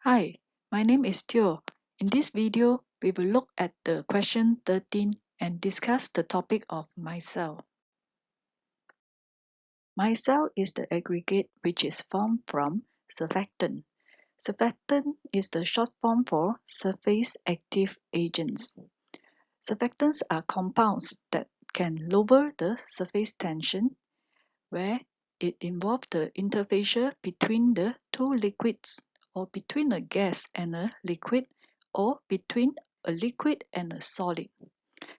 Hi, my name is Teo. In this video, we will look at the question 13 and discuss the topic of micelle. Micelle is the aggregate which is formed from surfactant. Surfactant is the short form for surface active agents. Surfactants are compounds that can lower the surface tension, where it involves the interface between the two liquids, or between a gas and a liquid, or between a liquid and a solid.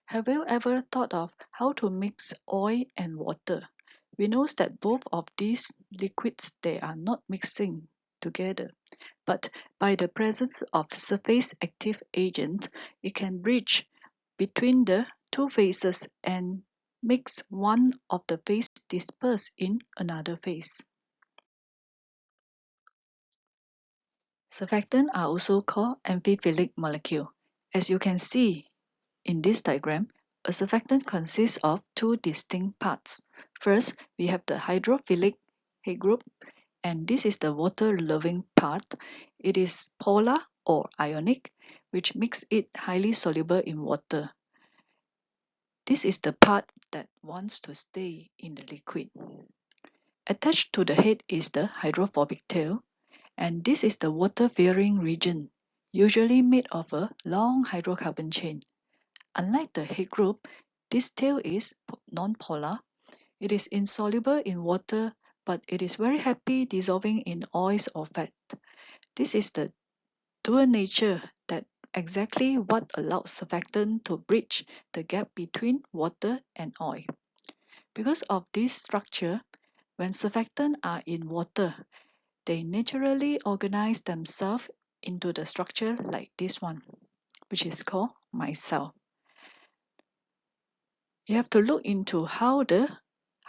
Have you ever thought of how to mix oil and water? We know that both of these liquids, they are not mixing together, but by the presence of surface active agent, it can bridge between the two phases and makes one of the phase disperse in another phase. Surfactants are also called amphiphilic molecule. As you can see in this diagram, a surfactant consists of two distinct parts. First, we have the hydrophilic head group, and this is the water-loving part. It is polar or ionic, which makes it highly soluble in water. This is the part that wants to stay in the liquid. Attached to the head is the hydrophobic tail, and this is the water-bearing region, usually made of a long hydrocarbon chain. Unlike the head group, this tail is non-polar. It is insoluble in water, but it is very happy dissolving in oils or fat. This is the dual nature that exactly what allows surfactant to bridge the gap between water and oil. Because of this structure, when surfactants are in water, they naturally organize themselves into the structure like this one, which is called micelle. You have to look into how the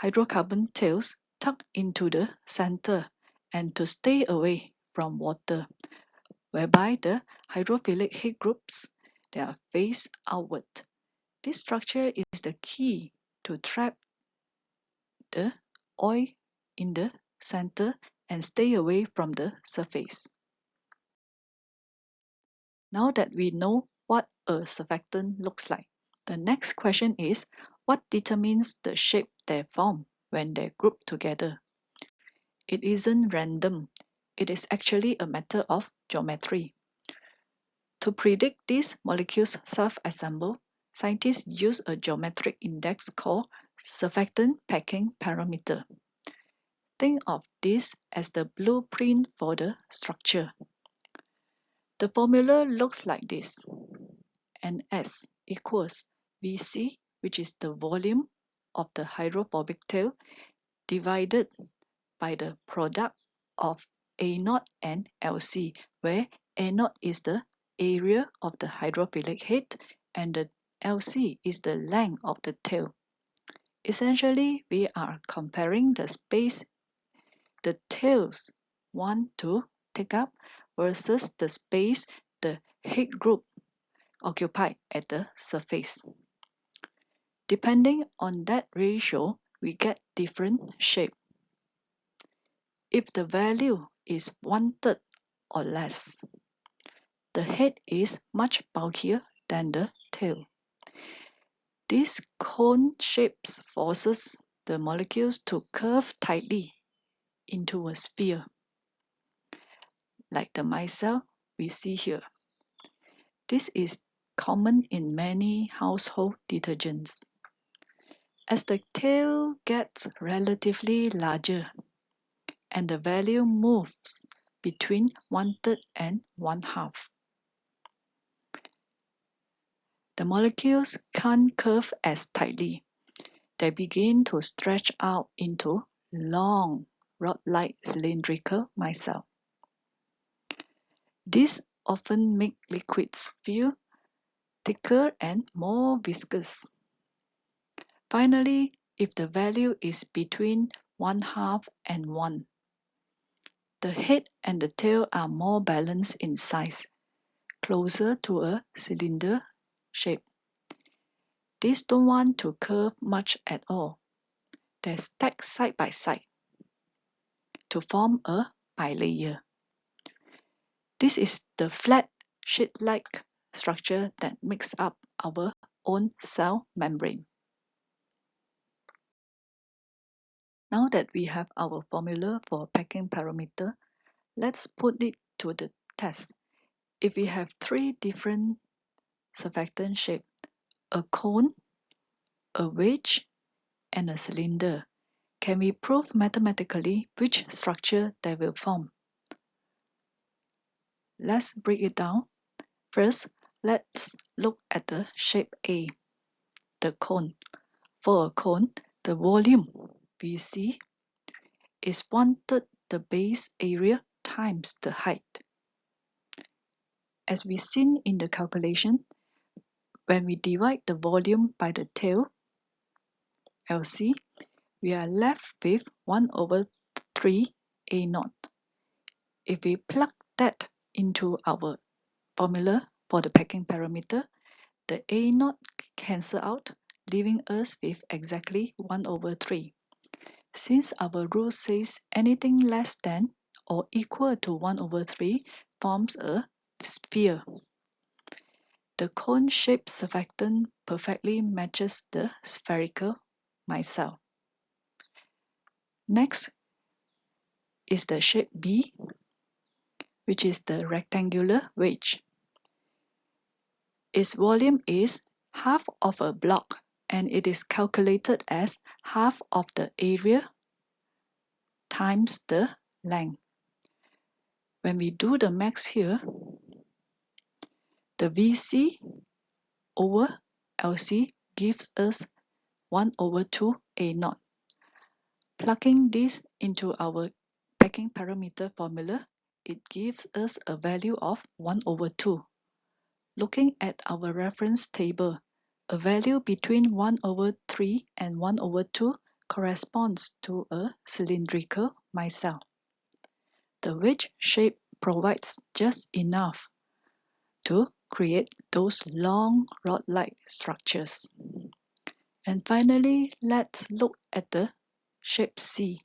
hydrocarbon tails tuck into the center and to stay away from water, whereby the hydrophilic head groups, they are face outward. This structure is the key to trap the oil in the center and stay away from the surface. Now that we know what a surfactant looks like, the next question is, what determines the shape they form when they group together? It isn't random. It is actually a matter of geometry. To predict these molecules self-assemble, scientists use a geometric index called surfactant packing parameter. Think of this as the blueprint for the structure. The formula looks like this. NS equals Vc, which is the volume of the hydrophobic tail, divided by the product of A0 and Lc, where A0 is the area of the hydrophilic head and the Lc is the length of the tail. Essentially, we are comparing the space the tails want to take up versus the space the head group occupy at the surface. Depending on that ratio, we get different shape. If the value is 1/3 or less, the head is much bulkier than the tail. This cone shapes forces the molecules to curve tightly into a sphere, like the micelle we see here. This is common in many household detergents. As the tail gets relatively larger and the value moves between 1/3 and 1/2, the molecules can't curve as tightly. They begin to stretch out into long, rod-like cylindrical micelle. This often makes liquids feel thicker and more viscous. Finally, if the value is between 1/2 and 1, the head and the tail are more balanced in size, closer to a cylinder shape. These don't want to curve much at all. They stack side by side to form a bilayer. This is the flat sheet-like structure that makes up our own cell membrane. Now that we have our formula for packing parameter, let's put it to the test. If we have three different surfactant shapes, a cone, a wedge, and a cylinder, can we prove mathematically which structure they will form? Let's break it down. First, let's look at the shape A, the cone. For a cone, the volume, VC, is 1/3 the base area times the height. As we seen in the calculation, when we divide the volume by the tail, LC, we are left with 1/3 A0. If we plug that into our formula for the packing parameter, the A0 cancel out, leaving us with exactly 1/3. Since our rule says anything less than or equal to 1/3 forms a sphere, the cone-shaped surfactant perfectly matches the spherical micelle. Next is the shape B, which is the rectangular wedge. Its volume is half of a block, and it is calculated as half of the area times the length. When we do the max here, the VC over LC gives us 1/2 A0. Plugging this into our packing parameter formula, it gives us a value of 1/2. Looking at our reference table, a value between 1/3 and 1/2 corresponds to a cylindrical micelle. The wedge shape provides just enough to create those long rod-like structures. And finally, let's look at the shape C,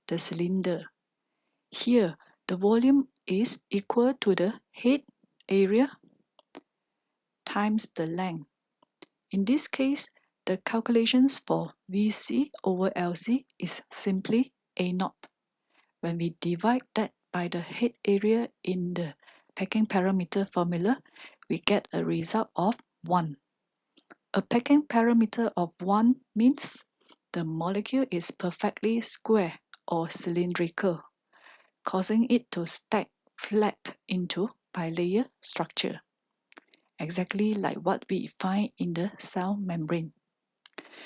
the cylinder. Here, the volume is equal to the head area times the length. In this case, the calculations for VC over LC is simply A0. When we divide that by the head area in the packing parameter formula, we get a result of 1. A packing parameter of 1 means the molecule is perfectly square or cylindrical, causing it to stack flat into bilayer structure, exactly like what we find in the cell membrane.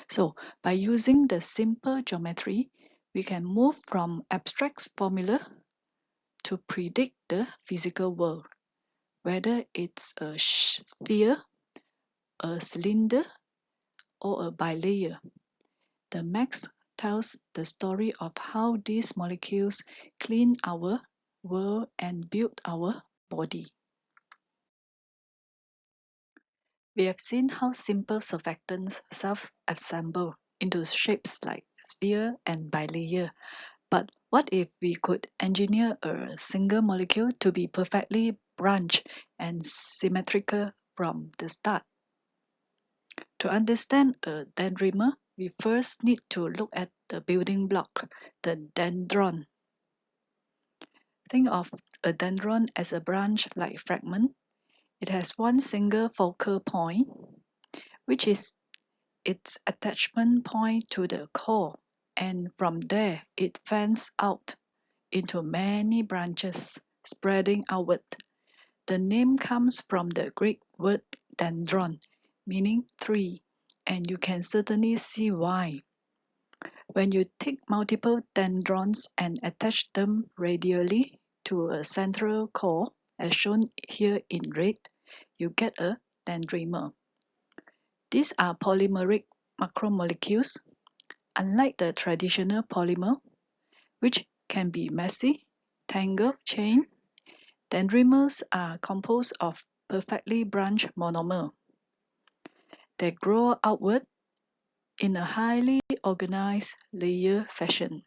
So, by using the simple geometry, we can move from abstract formula to predict the physical world, whether it's a sphere, a cylinder, or a bilayer. The max tells the story of how these molecules clean our world and build our body. We have seen how simple surfactants self-assemble into shapes like sphere and bilayer. But what if we could engineer a single molecule to be perfectly branched and symmetrical from the start? To understand a dendrimer, we first need to look at the building block, the dendron. Think of a dendron as a branch-like fragment. It has one single focal point, which is its attachment point to the core, and from there it fans out into many branches, spreading outward. The name comes from the Greek word dendron, meaning tree, and you can certainly see why. When you take multiple dendrons and attach them radially to a central core, as shown here in red, you get a dendrimer. These are polymeric macromolecules. Unlike the traditional polymer, which can be messy, tangled chain, dendrimers are composed of perfectly branched monomer. They grow outward in a highly organized layer fashion.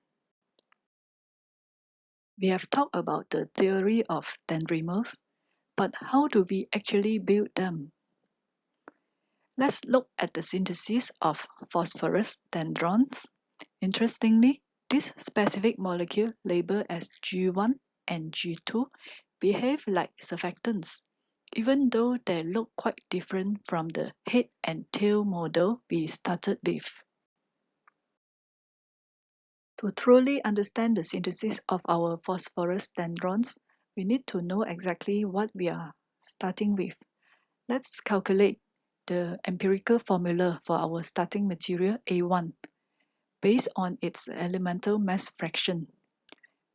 We have talked about the theory of dendrimers, but how do we actually build them? Let's look at the synthesis of phosphorus dendrons. Interestingly, this specific molecule labeled as G1 and G2 behave like surfactants, even though they look quite different from the head and tail model we started with. To truly understand the synthesis of our phosphorus dendrons, we need to know exactly what we are starting with. Let's calculate the empirical formula for our starting material A1 based on its elemental mass fraction.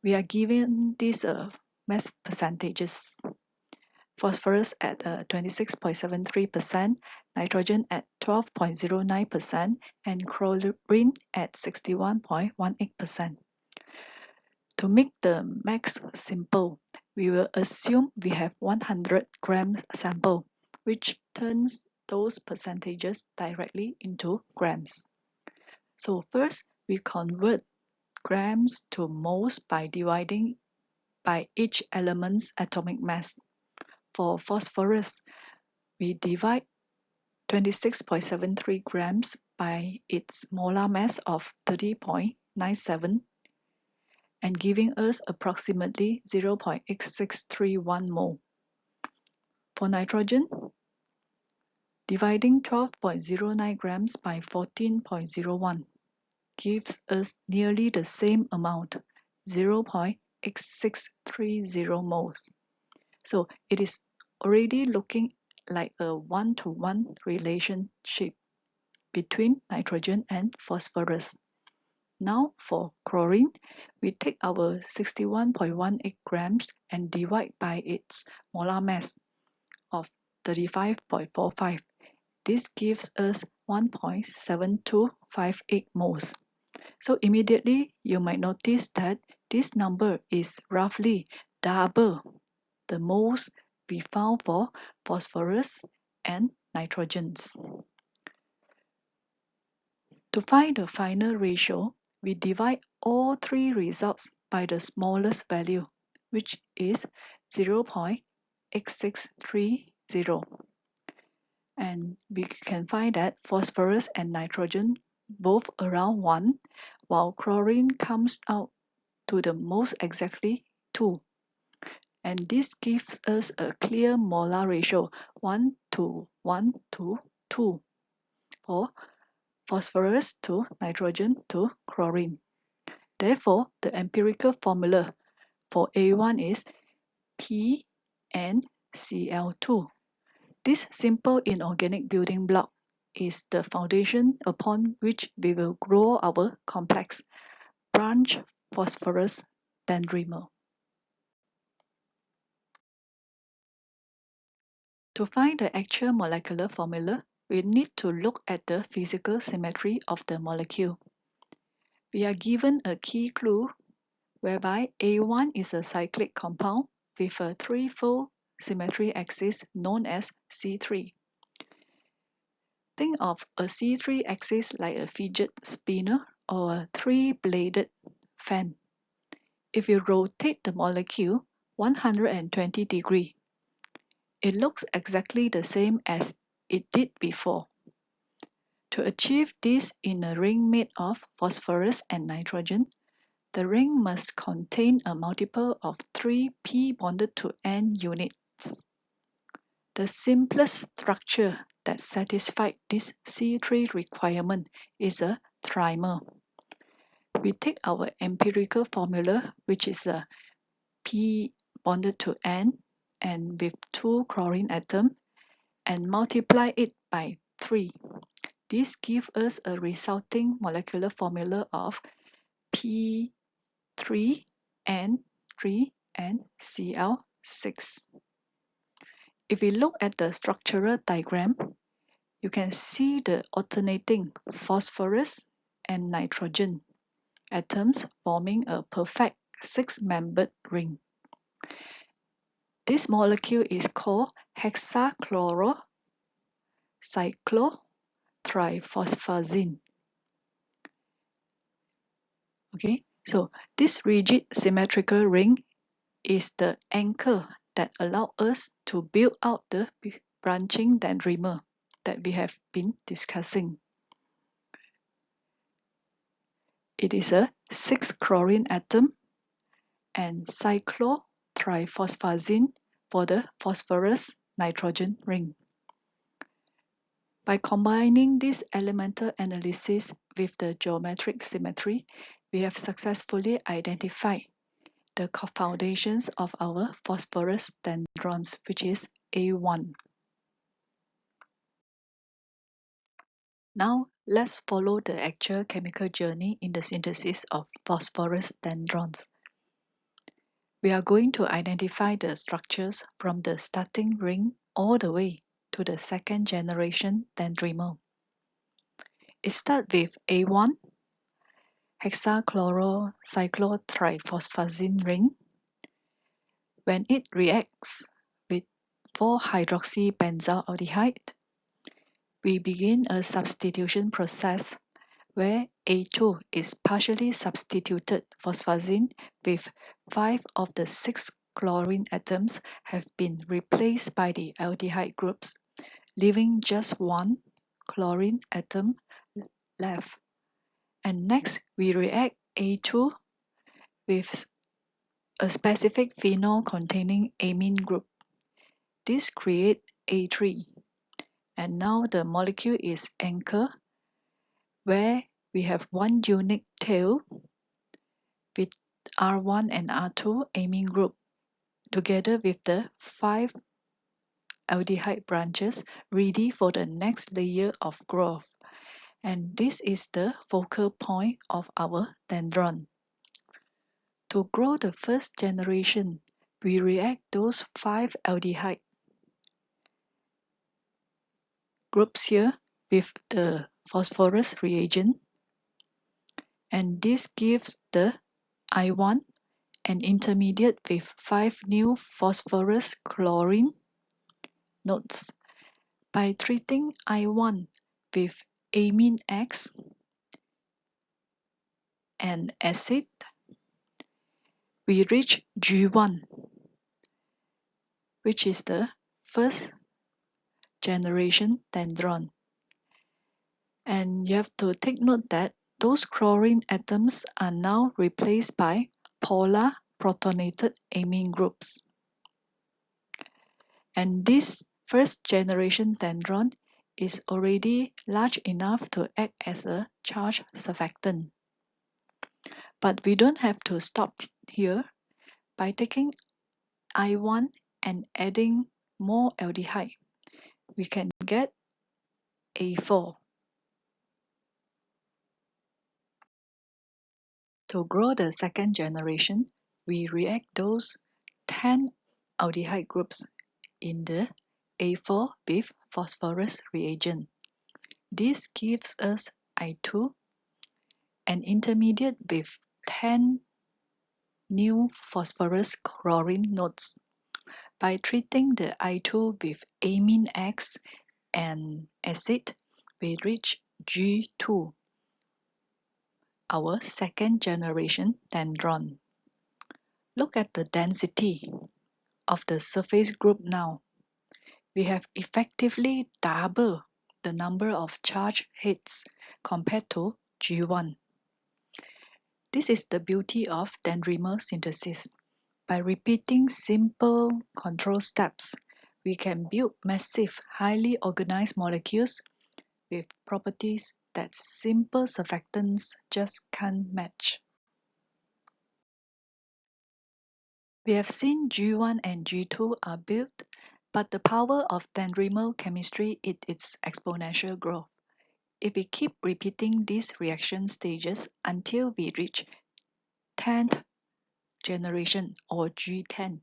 We are given these mass percentages. Phosphorus at 26.73%, nitrogen at 12.09%, and chlorine at 61.18%. To make the max simple, we will assume we have 100 grams sample, which turns those percentages directly into grams. So first, we convert grams to moles by dividing by each element's atomic mass. For phosphorus, we divide 26.73 grams by its molar mass of 30.97 and giving us approximately 0.8631 mole. For nitrogen, dividing 12.09 grams by 14.01 gives us nearly the same amount, 0.8630 moles. So it is already looking like a one-to-one relationship between nitrogen and phosphorus. Now for chlorine, we take our 61.18 grams and divide by its molar mass of 35.45. This gives us 1.7258 moles. So immediately you might notice that this number is roughly double the moles we found for phosphorus and nitrogens. To find the final ratio, we divide all three results by the smallest value, which is 0.8630. And we can find that phosphorus and nitrogen both around 1, while chlorine comes out to the most exactly 2. And this gives us a clear molar ratio 1 to 1 to 2 for phosphorus to nitrogen to chlorine. Therefore, the empirical formula for A1 is PnCl2. This simple inorganic building block is the foundation upon which we will grow our complex branch phosphorus dendrimer. To find the actual molecular formula, we need to look at the physical symmetry of the molecule. We are given a key clue whereby A1 is a cyclic compound with a threefold symmetry axis known as C3. Think of a C3 axis like a fidget spinner or a three-bladed fan. If you rotate the molecule 120 degrees, it looks exactly the same as it did before. To achieve this in a ring made of phosphorus and nitrogen, the ring must contain a multiple of 3 p bonded to n units. The simplest structure that satisfies this C3 requirement is a trimer. We take our empirical formula, which is a p bonded to n and with 2 chlorine atoms, and multiply it by 3. This gives us a resulting molecular formula of P3N3 and Cl6. If we look at the structural diagram, you can see the alternating phosphorus and nitrogen atoms forming a perfect 6-membered ring. This molecule is called hexachlorocyclotriphosphazine. Okay, So this rigid symmetrical ring is the anchor that allows us to build out the branching dendrimer that we have been discussing. It is a 6-chlorine atom and cyclotriphosphazen for the phosphorus nitrogen ring. By combining this elemental analysis with the geometric symmetry, we have successfully identified the foundations of our phosphorus dendrons, which is A1. Now, let's follow the actual chemical journey in the synthesis of phosphorus dendrons. We are going to identify the structures from the starting ring all the way to the second generation dendrimer. It starts with A1, hexachlorocyclotriphosphazen ring. When it reacts with 4-hydroxybenzaldehyde, we begin a substitution process where A2 is partially substituted phosphazine with 5 of the 6 chlorine atoms have been replaced by the aldehyde groups, leaving just 1 chlorine atom left. And next, we react A2 with a specific phenol containing amine group. This creates A3. And now the molecule is anchored, where we have one unique tail with R1 and R2 amine group together with the 5 aldehyde branches ready for the next layer of growth. And this is the focal point of our dendron. To grow the first generation, we react those 5 aldehyde groups here with the phosphorus reagent, and this gives the I1 an intermediate with 5 new phosphorus chlorine nodes. By treating I1 with amine X and acid, we reach G1, which is the first generation dendron. And you have to take note that those chlorine atoms are now replaced by polar protonated amine groups. And this first generation dendron is already large enough to act as a charge surfactant. But we don't have to stop here. By taking I1 and adding more aldehyde, we can get A4. To grow the second generation, we react those 10 aldehyde groups in the A4 with phosphorus reagent. This gives us I2, an intermediate with 10 new phosphorus chlorine nodes. By treating the I2 with amine X and acid, we reach G2, our second generation dendron. Look at the density of the surface group now. We have effectively doubled the number of charge heads compared to G1. This is the beauty of dendrimer synthesis. By repeating simple control steps, we can build massive, highly organized molecules with properties that simple surfactants just can't match. We have seen G1 and G2 are built, but the power of dendrimer chemistry is its exponential growth. If we keep repeating these reaction stages until we reach 10th generation or G10,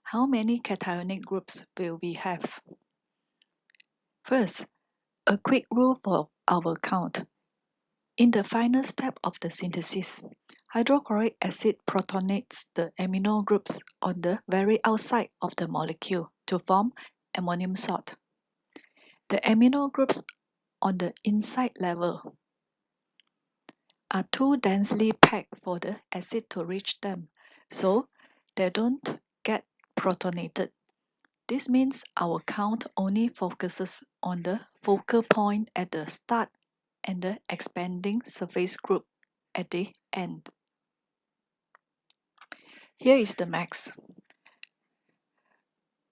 how many cationic groups will we have? First, a quick rule for our count. In the final step of the synthesis, hydrochloric acid protonates the amino groups on the very outside of the molecule to form ammonium salt. The amino groups on the inside level are too densely packed for the acid to reach them, so they don't get protonated. This means our count only focuses on the focal point at the start and the expanding surface group at the end. Here is the max.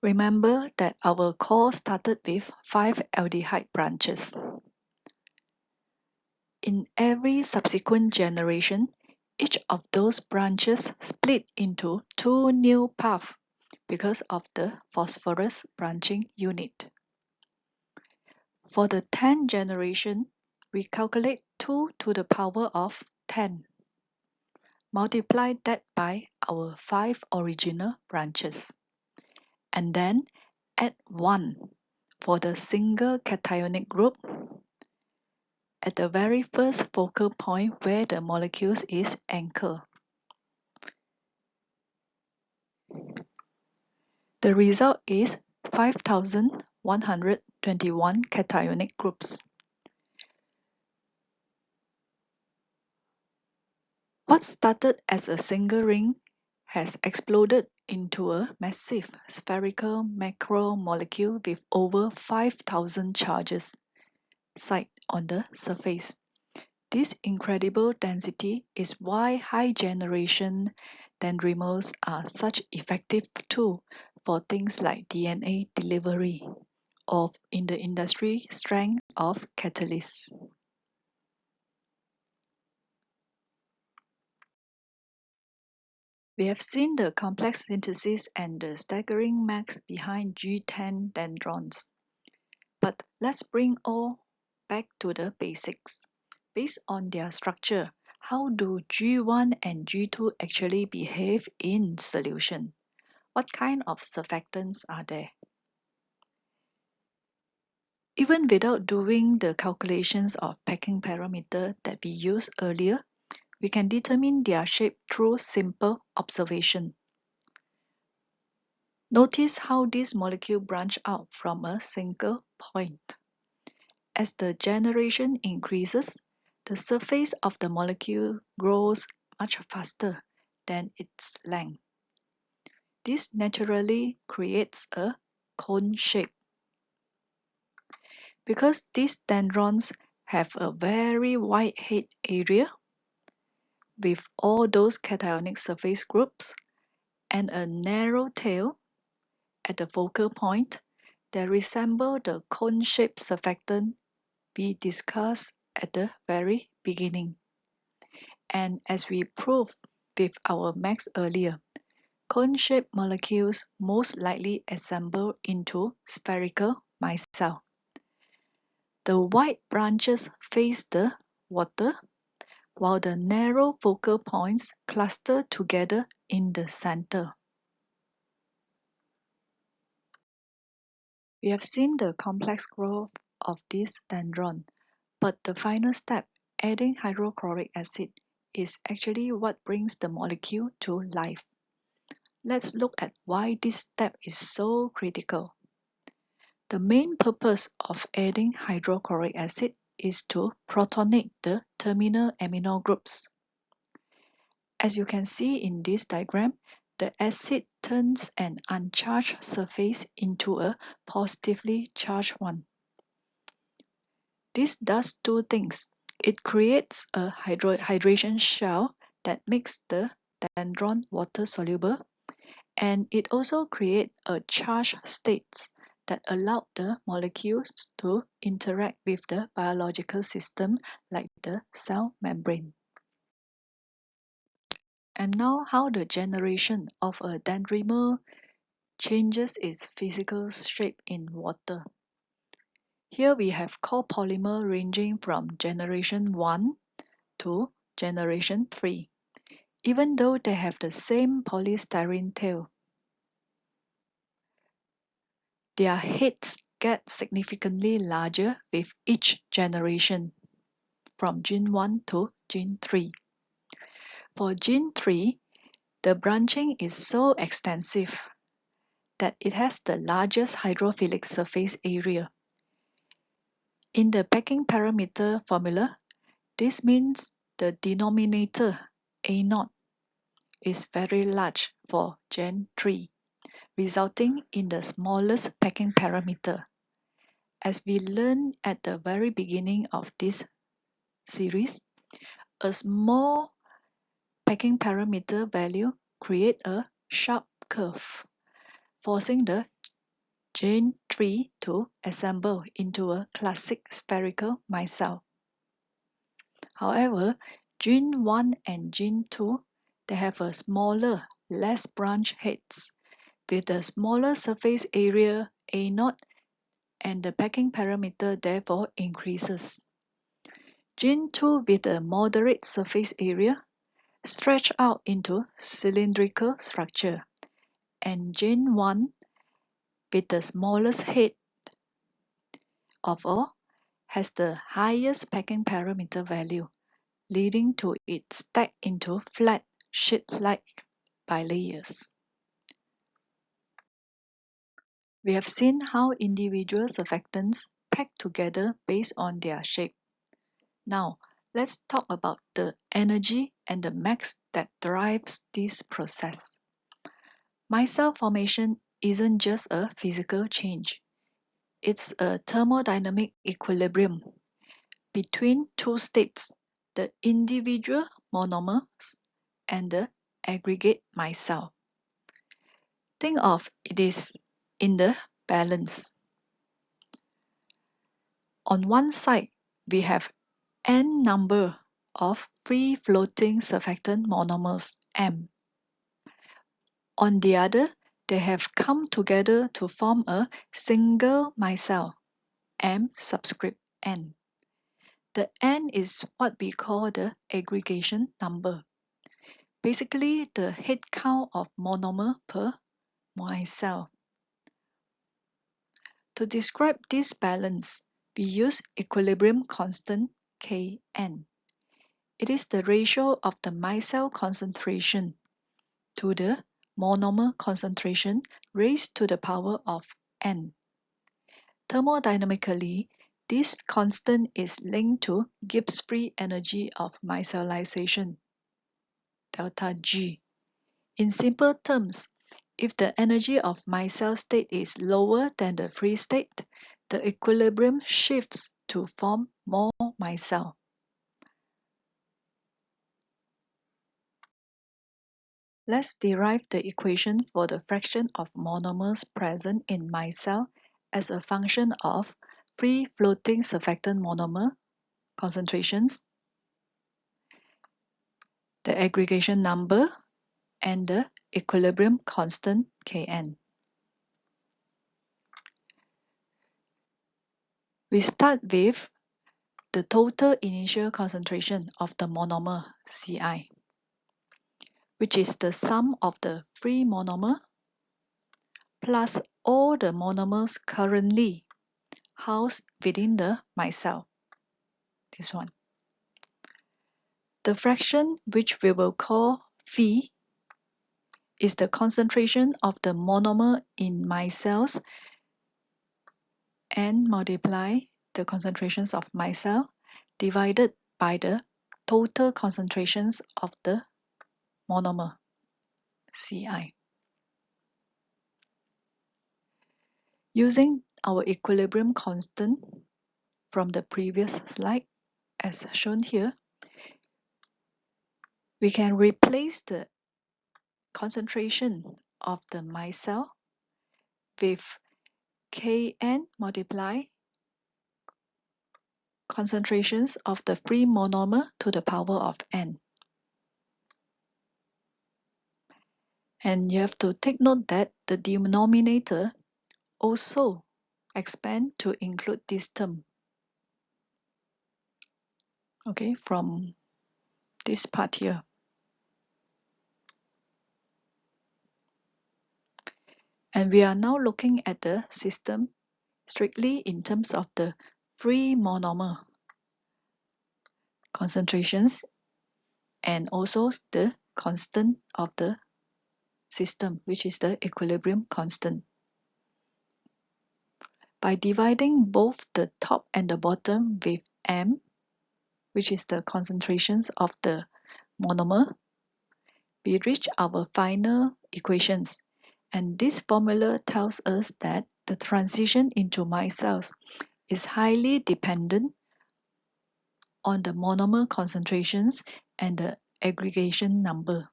Remember that our core started with 5 aldehyde branches. In every subsequent generation, each of those branches split into 2 new paths because of the phosphorus branching unit. For the 10th generation, we calculate 2 to the power of 10. Multiply that by our 5 original branches. And then add 1 for the single cationic group at the very first focal point where the molecule is anchored. The result is 5,121 cationic groups. What started as a single ring has exploded into a massive spherical macromolecule with over 5,000 charges sites on the surface. This incredible density is why high-generation dendrimers are such effective tools for things like DNA delivery or in the industry strength of catalysts. We have seen the complex synthesis and the staggering max behind G10 dendrons. But let's bring all back to the basics. Based on their structure, how do G1 and G2 actually behave in solution? What kind of surfactants are there? Even without doing the calculations of packing parameter that we used earlier, we can determine their shape through simple observation. Notice how these molecules branch out from a single point. As the generation increases, the surface of the molecule grows much faster than its length. This naturally creates a cone shape. Because these dendrons have a very wide head area with all those cationic surface groups and a narrow tail at the focal point, they resemble the cone-shaped surfactant we discussed at the very beginning. And as we proved with our max earlier, cone-shaped molecules most likely assemble into spherical micelle. The wide branches face the water, while the narrow focal points cluster together in the center. We have seen the complex growth of this dendron, but the final step, adding hydrochloric acid, is actually what brings the molecule to life. Let's look at why this step is so critical. The main purpose of adding hydrochloric acid is to protonate the terminal amino groups. As you can see in this diagram, the acid turns an uncharged surface into a positively charged one. This does two things. It creates a hydration shell that makes the dendron water-soluble, and it also creates a charged state that allows the molecules to interact with the biological system like the cell membrane. And now how the generation of a dendrimer changes its physical shape in water. Here we have copolymer ranging from generation 1 to generation 3, even though they have the same polystyrene tail. Their heads get significantly larger with each generation, from gene 1 to gene 3. For gene 3, the branching is so extensive that it has the largest hydrophilic surface area. In the packing parameter formula, this means the denominator A0 is very large for Gen 3, resulting in the smallest packing parameter. As we learned at the very beginning of this series, a small packing parameter value creates a sharp curve, forcing the Gen 3 to assemble into a classic spherical micelle. However, Gen 1 and Gen 2 they have a smaller, less branched heads with a smaller surface area A0, and the packing parameter therefore increases. Gen 2 with a moderate surface area stretch out into cylindrical structure, and Gen 1 with the smallest head of all has the highest packing parameter value, leading to it stack into flat sheet-like bilayers. We have seen how individual surfactants pack together based on their shape. Now, let's talk about the energy and the mass that drives this process. Micelle formation isn't just a physical change. It's a thermodynamic equilibrium between two states, the individual monomers and the aggregate micelle. Think of it is in the balance. On one side, we have n number of free-floating surfactant monomers, M. On the other, they have come together to form a single micelle, M subscript N. The N is what we call the aggregation number, basically the head count of monomer per micelle. To describe this balance, we use equilibrium constant Kn. It is the ratio of the micelle concentration to the monomer concentration raised to the power of n. Thermodynamically, this constant is linked to Gibbs free energy of micellization, delta G. In simple terms, if the energy of micelle state is lower than the free state, the equilibrium shifts to form more micelle. Let's derive the equation for the fraction of monomers present in micelle as a function of free-floating surfactant monomer concentrations, the aggregation number, and the equilibrium constant Kn. We start with the total initial concentration of the monomer Ci, which is the sum of the free monomer plus all the monomers currently housed within the micelle. This one. The fraction, which we will call phi, is the concentration of the monomer in micelles and multiply the concentrations of micelle divided by the total concentrations of the monomer, Ci. Using our equilibrium constant from the previous slide, as shown here, we can replace the concentration of the micelle with Kn multiply concentrations of the free monomer to the power of n. And you have to take note that the denominator also expand to include this term. Okay, from this part here. And we are now looking at the system strictly in terms of the free monomer concentrations and also the constant of the system, which is the equilibrium constant. By dividing both the top and the bottom with m, which is the concentrations of the monomer, we reach our final equations. And this formula tells us that the transition into micelles is highly dependent on the monomer concentrations and the aggregation number.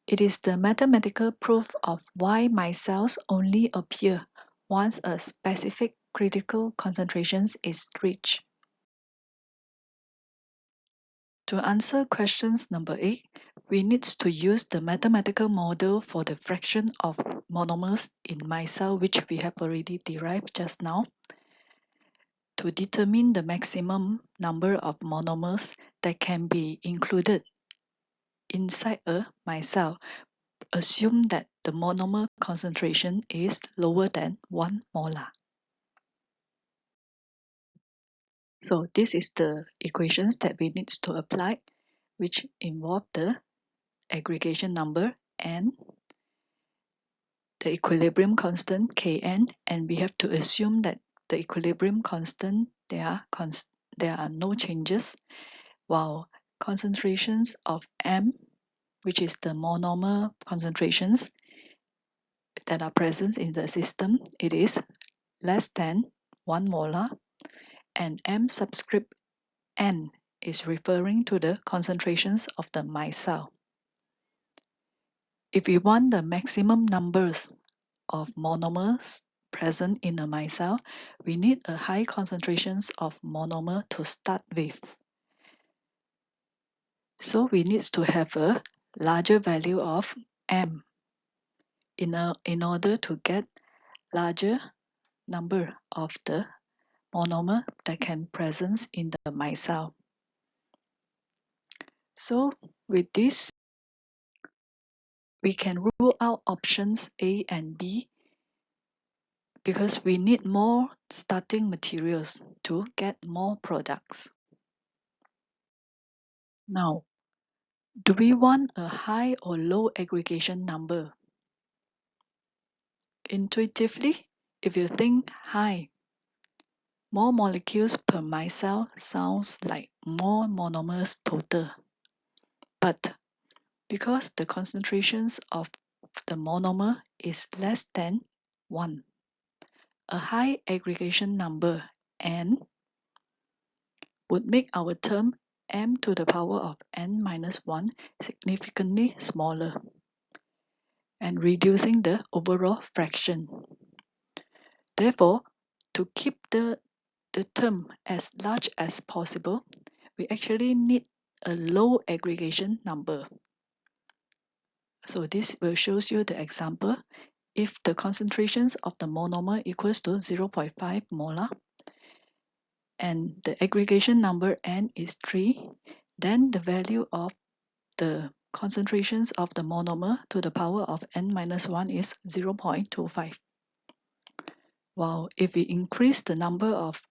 It is the mathematical proof of why micelles only appear once a specific critical concentration is reached. To answer questions number 8, we need to use the mathematical model for the fraction of monomers in micelle, which we have already derived just now, to determine the maximum number of monomers that can be included inside a micelle. Assume that the monomer concentration is lower than 1 molar. So this is the equations that we need to apply, which involve the aggregation number and the equilibrium constant Kn, and we have to assume that the equilibrium constant there are no changes, while concentrations of M, which is the monomer concentrations that are present in the system, it is less than 1 molar, and M subscript N is referring to the concentrations of the micelle. If we want the maximum numbers of monomers present in a micelle, we need a high concentrations of monomer to start with. So we need to have a larger value of M in order to get larger number of the monomer that can present in the micelle. So with this, we can rule out options A and B because we need more starting materials to get more products. Now, do we want a high or low aggregation number? Intuitively, if you think high, more molecules per micelle sounds like more monomers total. But because the concentrations of the monomer is less than 1, a high aggregation number N would make our term M to the power of N minus 1 significantly smaller and reducing the overall fraction. Therefore, to keep the term as large as possible, we actually need a low aggregation number. So this will show you the example. If the concentrations of the monomer equals to 0.5 molar and the aggregation number N is 3, then the value of the concentrations of the monomer to the power of N minus 1 is 0.25. While if we increase the number of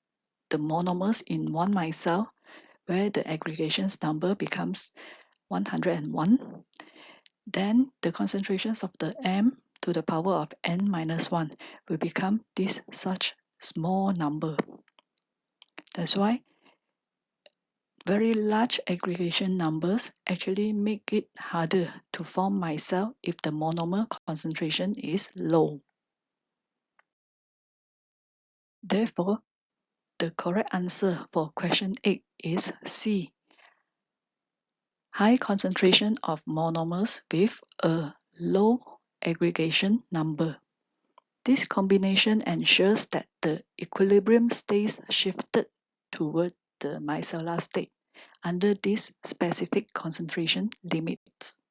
the monomers in one micelle, where the aggregations number becomes 101, then the concentrations of the M to the power of N minus 1 will become this such small number. That's why very large aggregation numbers actually make it harder to form micelle if the monomer concentration is low. Therefore, the correct answer for question 8 is C. High concentration of monomers with a low aggregation number. This combination ensures that the equilibrium stays shifted toward the micellar state under these specific concentration limits.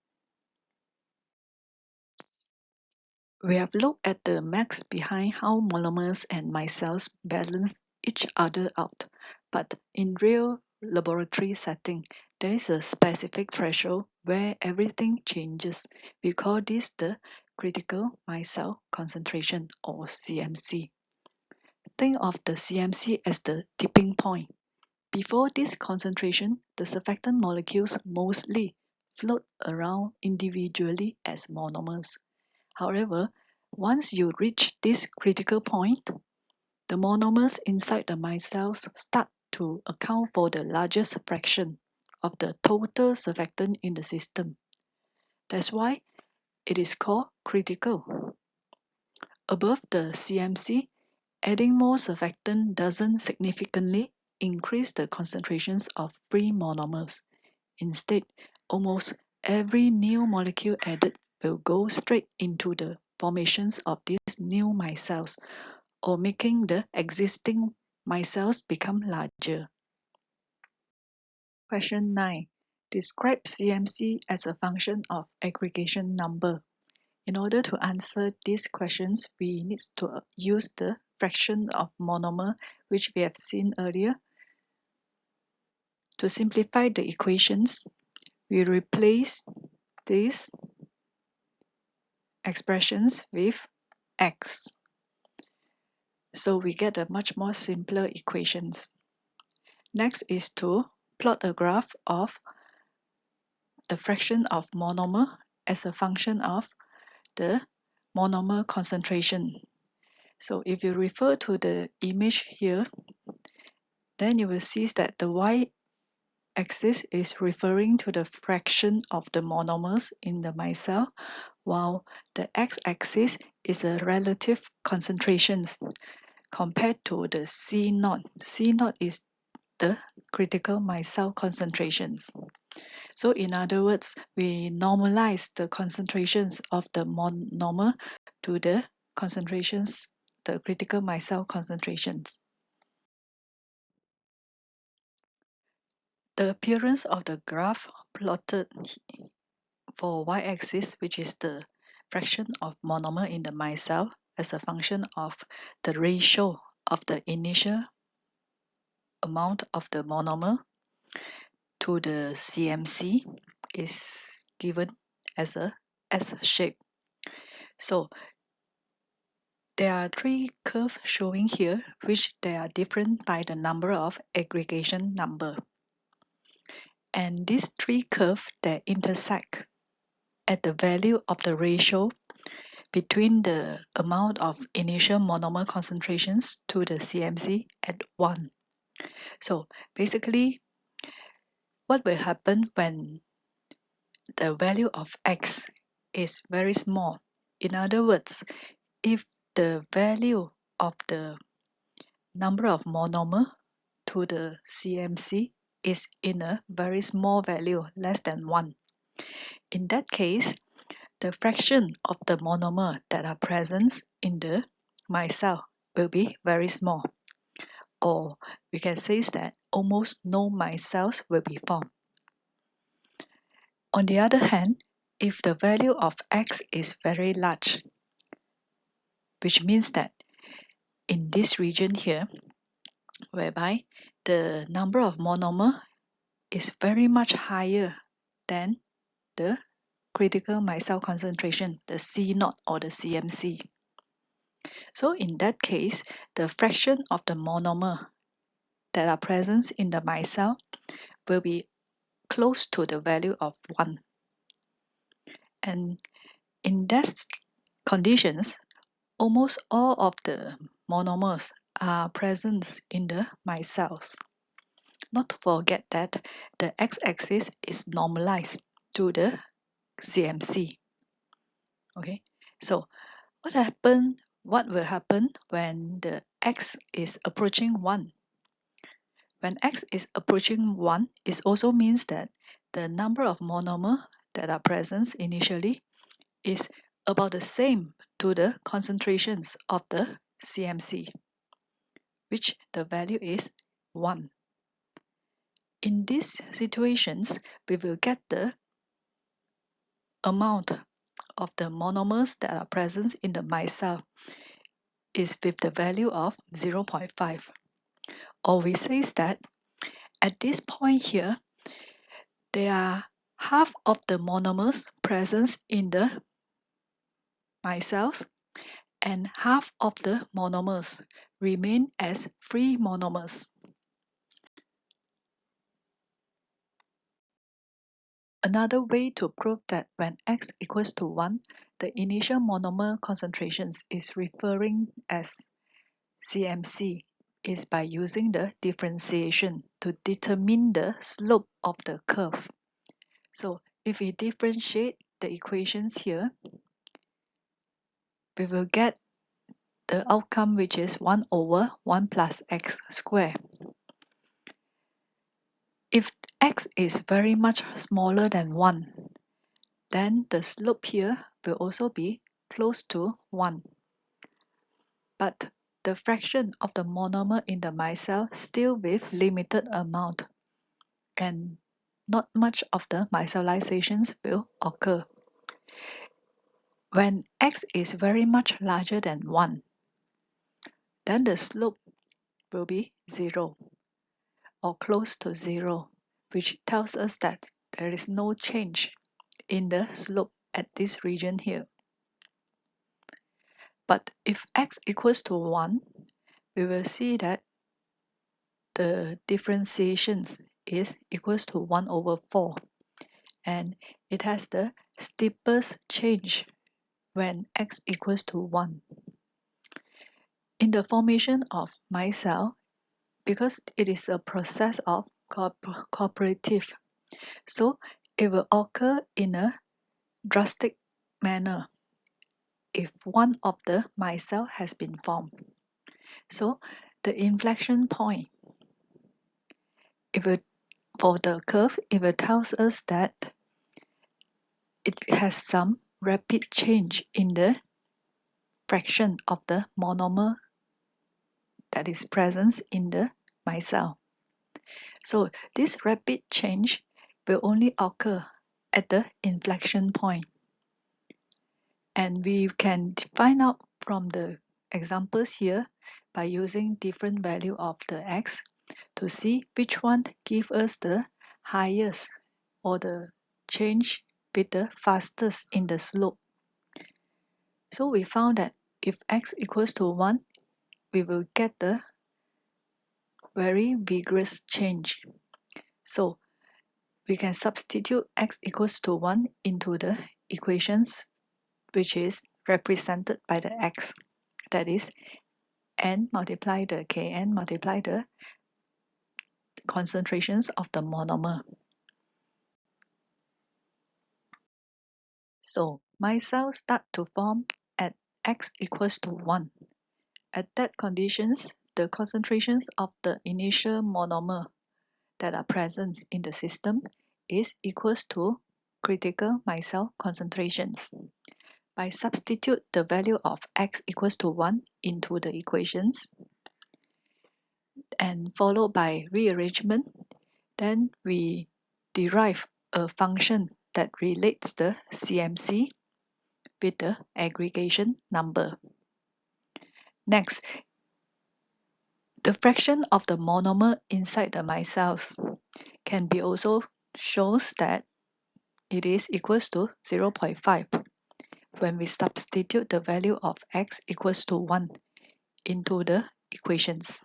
We have looked at the maths behind how monomers and micelles balance each other out, but in real laboratory setting, there is a specific threshold where everything changes. We call this the critical micelle concentration, or CMC. Think of the CMC as the tipping point. Before this concentration, the surfactant molecules mostly float around individually as monomers. However, once you reach this critical point, the monomers inside the micelles start to account for the largest fraction of the total surfactant in the system. That's why it is called critical. Above the CMC, adding more surfactant doesn't significantly increase the concentrations of free monomers. Instead, almost every new molecule added will go straight into the formations of these new micelles, or making the existing micelles become larger. Question 9. Describe CMC as a function of aggregation number. In order to answer these questions, we need to use the fraction of monomer, which we have seen earlier. To simplify the equations, we replace these expressions with x. So we get a much more simpler equations. Next is to plot a graph of the fraction of monomer as a function of the monomer concentration. So if you refer to the image here, then you will see that the y-axis is referring to the fraction of the monomers in the micelle, while the x-axis is a relative concentrations compared to the C0. C0 is the critical micelle concentrations. So in other words, we normalize the concentrations of the monomer to the concentrations, the critical micelle concentrations. The appearance of the graph plotted for y-axis, which is the fraction of monomer in the micelle as a function of the ratio of the initial amount of the monomer to the CMC, is given as a S shape. So there are three curves showing here, which they are different by the number of aggregation number. And these three curves, they intersect at the value of the ratio between the amount of initial monomer concentrations to the CMC at 1. So basically, what will happen when the value of x is very small? In other words, if the value of the number of monomer to the CMC is in a very small value, less than 1. In that case, the fraction of the monomer that are present in the micelle will be very small, or we can say that almost no micelles will be formed. On the other hand, if the value of x is very large, which means that in this region here, whereby the number of monomer is very much higher than the critical micelle concentration, the C0 or the CMC. So in that case, the fraction of the monomer that are present in the micelle will be close to the value of 1. And in these conditions, almost all of the monomers are present in the micelles. Not to forget that the x-axis is normalized to the CMC. Okay, so what will happen when the x is approaching 1? When x is approaching 1, it also means that the number of monomer that are present initially is about the same to the concentrations of the CMC, which the value is 1. In these situations, we will get the amount of the monomers that are present in the micelle is with the value of 0.5. Or we say that at this point here, there are half of the monomers present in the micelles and half of the monomers remain as free monomers. Another way to prove that when x equals to 1, the initial monomer concentrations is referring as CMC is by using the differentiation to determine the slope of the curve. So if we differentiate the equations here, we will get the outcome, which is 1 over 1 plus x squared. If x is very much smaller than 1, then the slope here will also be close to 1. But the fraction of the monomer in the micelle still with limited amount, and not much of the micellizations will occur. When x is very much larger than 1, then the slope will be 0 or close to 0, which tells us that there is no change in the slope at this region here. But if x equals to 1, we will see that the differentiations is equals to 1 over 4, and it has the steepest change when x equals to 1. In the formation of micelle, because it is a process of cooperative, so it will occur in a drastic manner if one of the micelle has been formed. So the inflection point, for the curve, it will tells us that it has some rapid change in the fraction of the monomer that is present in the micelle. So this rapid change will only occur at the inflection point. And we can find out from the examples here by using different value of the x to see which one give us the highest or the change with the fastest in the slope. So we found that if x equals to 1, we will get the very vigorous change. So we can substitute x equals to 1 into the equations, which is represented by the x, that is n multiply the Kn multiply the concentrations of the monomer. So micelles start to form at x equals to 1. At that conditions, the concentrations of the initial monomer that are present in the system is equals to critical micelle concentrations. By substitute the value of x equals to 1 into the equations and followed by rearrangement, then we derive a function that relates the CMC with the aggregation number. Next, the fraction of the monomer inside the micelles can be also shows that it is equals to 0.5 when we substitute the value of x equals to 1 into the equations.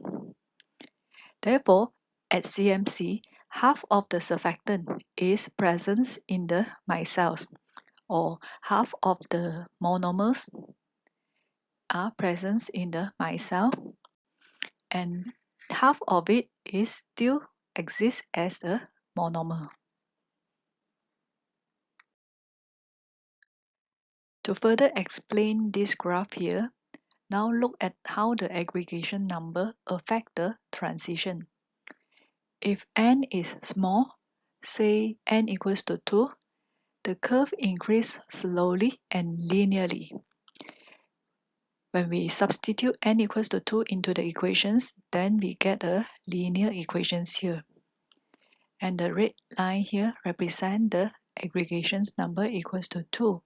Therefore, at CMC, half of the surfactant is present in the micelles, or half of the monomers are present in the micelle, and half of it is still exists as a monomer. To further explain this graph here, now look at how the aggregation number affect the transition. If n is small, say n equals to 2, the curve increases slowly and linearly. When we substitute n equals to 2 into the equations, then we get a linear equations here. And the red line here represents the aggregations number equals to 2.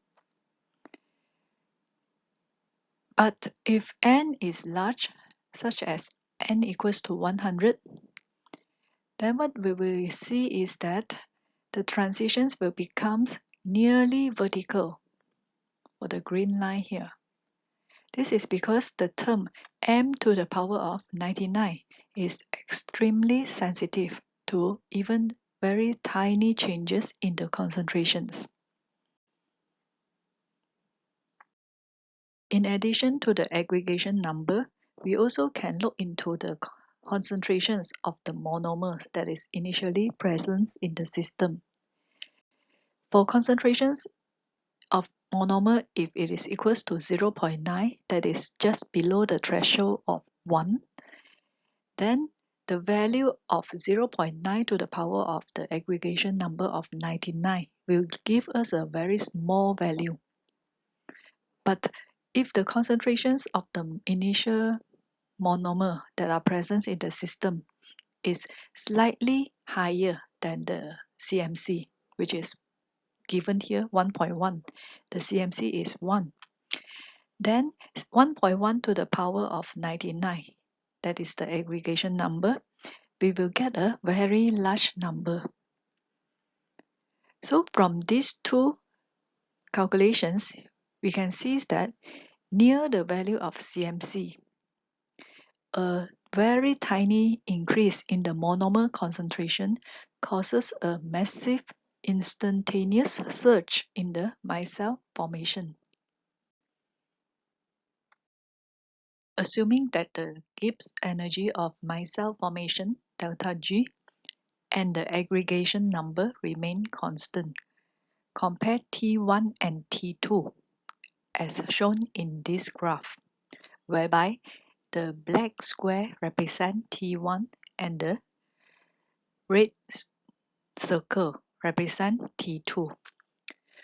But if n is large, such as n equals to 100, then what we will see is that the transitions will become nearly vertical, or the green line here. This is because the term m to the power of 99 is extremely sensitive to even very tiny changes in the concentrations. In addition to the aggregation number, we also can look into the concentrations of the monomers that is initially present in the system. For concentrations of monomer, if it is equals to 0.9, that is just below the threshold of 1, then the value of 0.9 to the power of the aggregation number of 99 will give us a very small value. But if the concentrations of the initial monomer that are present in the system is slightly higher than the CMC, which is given here 1.1, the CMC is 1, then 1.1 to the power of 99, that is the aggregation number, we will get a very large number. So from these two calculations, we can see that near the value of CMC, a very tiny increase in the monomer concentration causes a massive instantaneous surge in the micelle formation. Assuming that the Gibbs energy of micelle formation, delta G, and the aggregation number remain constant, compare T1 and T2 as shown in this graph, whereby the black square represents T1 and the red circle represent T2.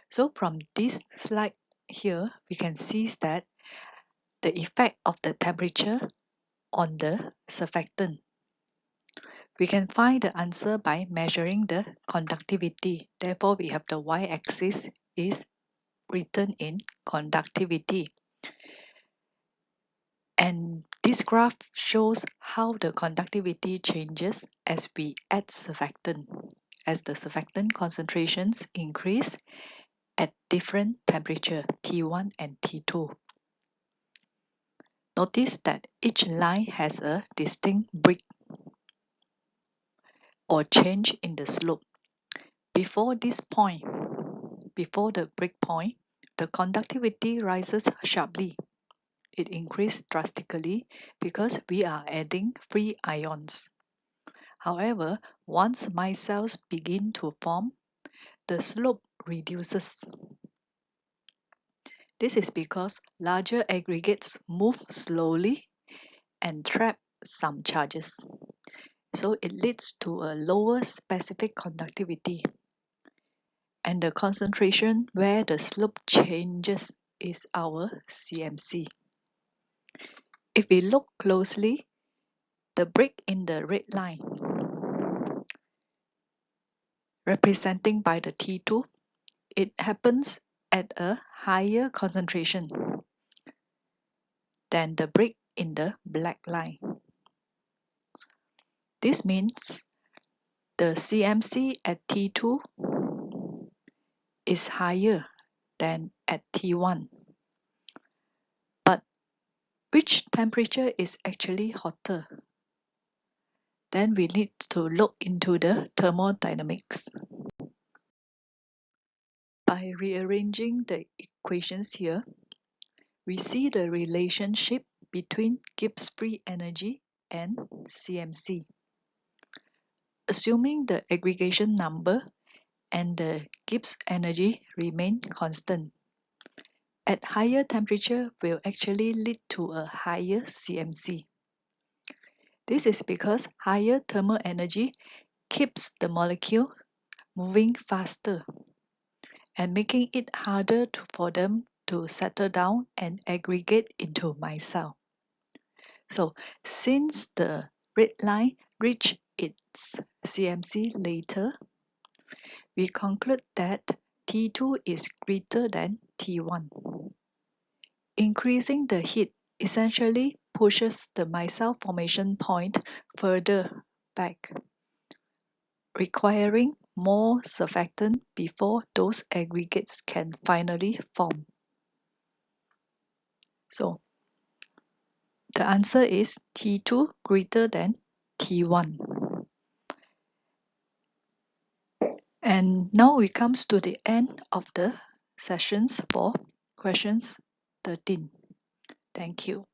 So from this slide here, we can see that the effect of the temperature on the surfactant. We can find the answer by measuring the conductivity. Therefore, we have the y-axis is written in conductivity. And this graph shows how the conductivity changes as we add surfactant. As the surfactant concentrations increase at different temperature T1 and T2. Notice that each line has a distinct break or change in the slope. Before this point, before the break point, the conductivity rises sharply. It increases drastically because we are adding free ions. However, once micelles begin to form, the slope reduces. This is because larger aggregates move slowly and trap some charges. So it leads to a lower specific conductivity. And the concentration where the slope changes is our CMC. If we look closely, the break in the red line, representing by the T2, it happens at a higher concentration than the break in the black line. This means the CMC at T2 is higher than at T1. But which temperature is actually hotter? Then we need to look into the thermodynamics. By rearranging the equations here, we see the relationship between Gibbs free energy and CMC. Assuming the aggregation number and the Gibbs energy remain constant, at higher temperature will actually lead to a higher CMC. This is because higher thermal energy keeps the molecule moving faster and making it harder for them to settle down and aggregate into micelle. So since the red line reached its CMC later, we conclude that T2 is greater than T1. Increasing the heat essentially pushes the micelle formation point further back, requiring more surfactant before those aggregates can finally form. So the answer is T2 greater than T1. And now we come to the end of the sessions for questions 13. Thank you.